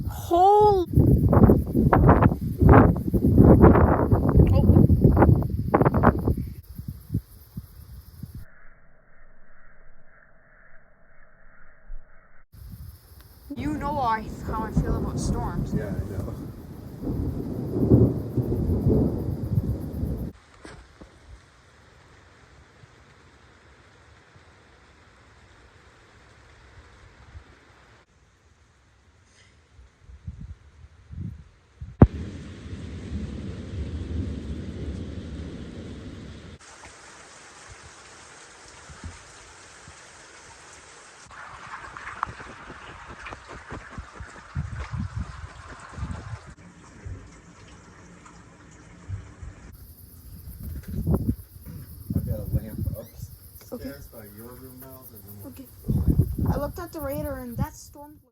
Whole. You know how I feel about storms. Yeah, I know. I've got a lamp upstairs by your room now. Okay. I looked at the radar and that storm.